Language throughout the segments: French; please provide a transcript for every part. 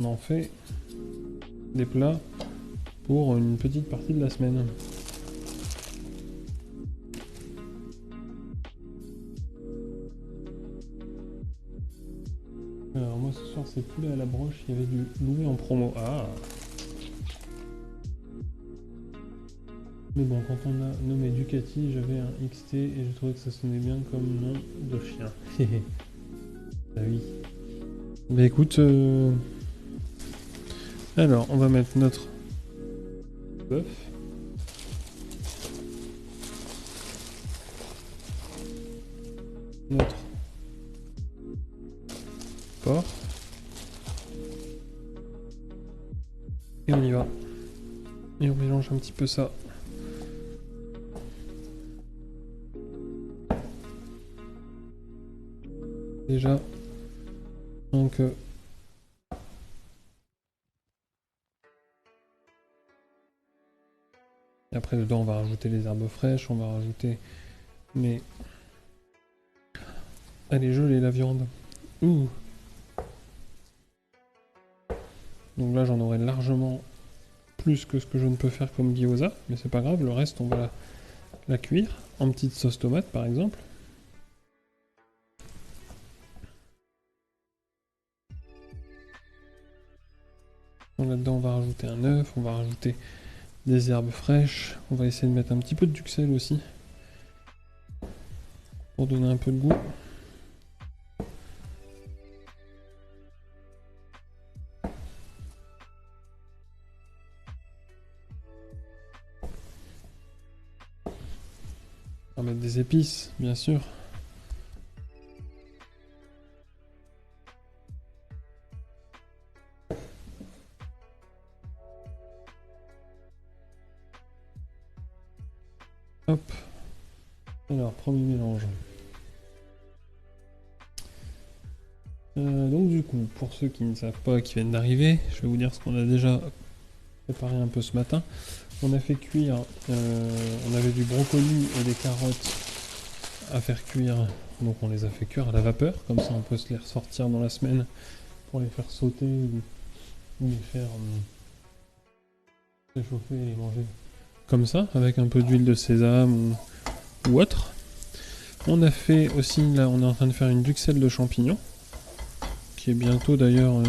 on en fait des plats pour une petite partie de la semaine. Alors moi ce soir c'est poulet à la broche, il y avait du loué en promo. Ah. Mais bon, quand on a nommé Ducati, j'avais un XT et je trouvais que ça sonnait bien comme nom de chien. Ah oui. Bah écoute, alors on va mettre notre bœuf. Notre porc. Et on y va. Et on mélange un petit peu ça. Déjà, donc et après dedans on va rajouter les herbes fraîches, on va rajouter, mais elle est jolie la viande. Ouh. Donc là j'en aurai largement plus que ce que je ne peux faire comme gyoza, mais c'est pas grave, le reste on va la cuire en petite sauce tomate par exemple. Là-dedans on va rajouter un œuf, on va rajouter des herbes fraîches, on va essayer de mettre un petit peu de duxelles aussi pour donner un peu de goût. On va mettre des épices bien sûr. Hop. Alors, premier mélange. Donc du coup, pour ceux qui ne savent pas, qui viennent d'arriver, je vais vous dire ce qu'on a déjà préparé un peu ce matin. On a fait cuire, on avait du brocoli et des carottes à faire cuire. Donc on les a fait cuire à la vapeur, comme ça on peut se les ressortir dans la semaine pour les faire sauter ou les faire réchauffer et les manger comme ça, avec un peu d'huile de sésame ou autre. On a fait aussi, là on est en train de faire une duxelle de champignons, qui est bientôt d'ailleurs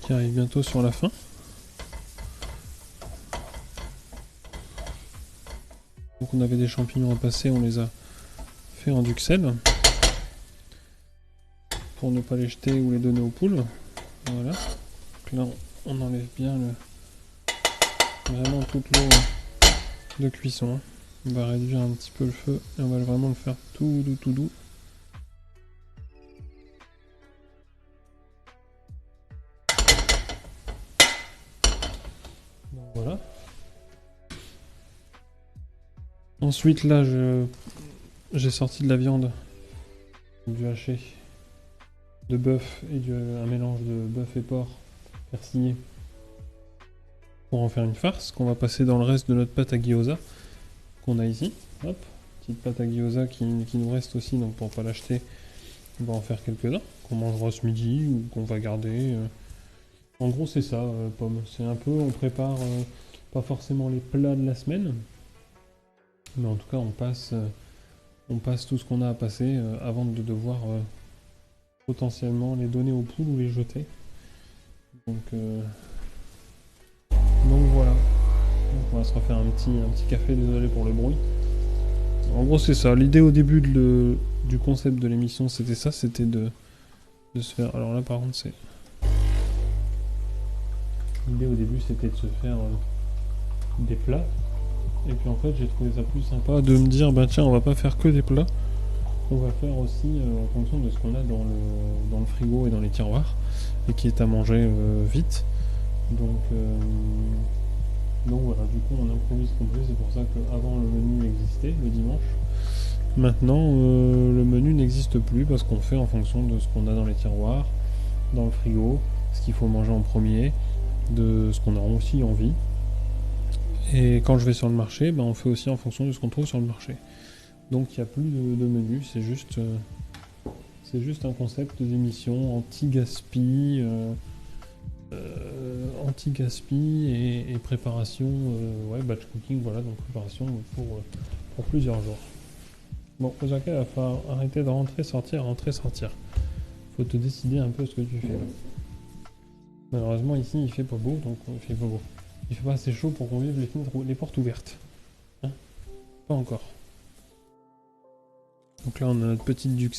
qui arrive bientôt sur la fin. Donc on avait des champignons à passer, on les a fait en duxelle pour ne pas les jeter ou les donner aux poules. Voilà. Donc là on enlève bien vraiment toute l'eau de cuisson. On va réduire un petit peu le feu et on va vraiment le faire tout doux, tout doux. Donc voilà. Ensuite là j'ai sorti de la viande, du haché de bœuf et un mélange de bœuf et porc persillé pour en faire une farce qu'on va passer dans le reste de notre pâte à gyoza qu'on a ici. Hop, petite pâte à gyoza qui nous reste aussi, donc pour pas l'acheter, on va en faire quelques-uns qu'on mangera ce midi ou qu'on va garder. En gros c'est ça, pomme. C'est un peu, on prépare pas forcément les plats de la semaine, mais en tout cas on passe tout ce qu'on a à passer avant de devoir potentiellement les donner aux poules ou les jeter. Donc voilà. Donc on va se refaire un petit café, désolé pour le bruit. En gros c'est ça, l'idée au début du concept de l'émission c'était ça, c'était de se faire... Alors là par contre c'est... L'idée au début c'était de se faire des plats. Et puis en fait j'ai trouvé ça plus sympa de me dire bah tiens on va pas faire que des plats. On va faire aussi en fonction de ce qu'on a dans le frigo et dans les tiroirs et qui est à manger vite. Donc voilà, du coup on improvise comme ça, c'est pour ça qu'avant le menu existait le dimanche. Maintenant le menu n'existe plus parce qu'on fait en fonction de ce qu'on a dans les tiroirs, dans le frigo, ce qu'il faut manger en premier, de ce qu'on a aussi envie. Et quand je vais sur le marché, on fait aussi en fonction de ce qu'on trouve sur le marché. Donc il n'y a plus de menu, c'est juste C'est juste un concept d'émission anti-gaspi, et préparation, ouais, batch cooking, voilà, donc préparation pour plusieurs jours. Bon, Osaka, il va falloir arrêter de rentrer, sortir. Faut te décider un peu ce que tu fais là. Malheureusement, ici, il fait pas beau, donc il fait pas beau. Il fait pas assez chaud pour qu'on vive les portes ouvertes. Hein? Pas encore. Donc là, on a notre petite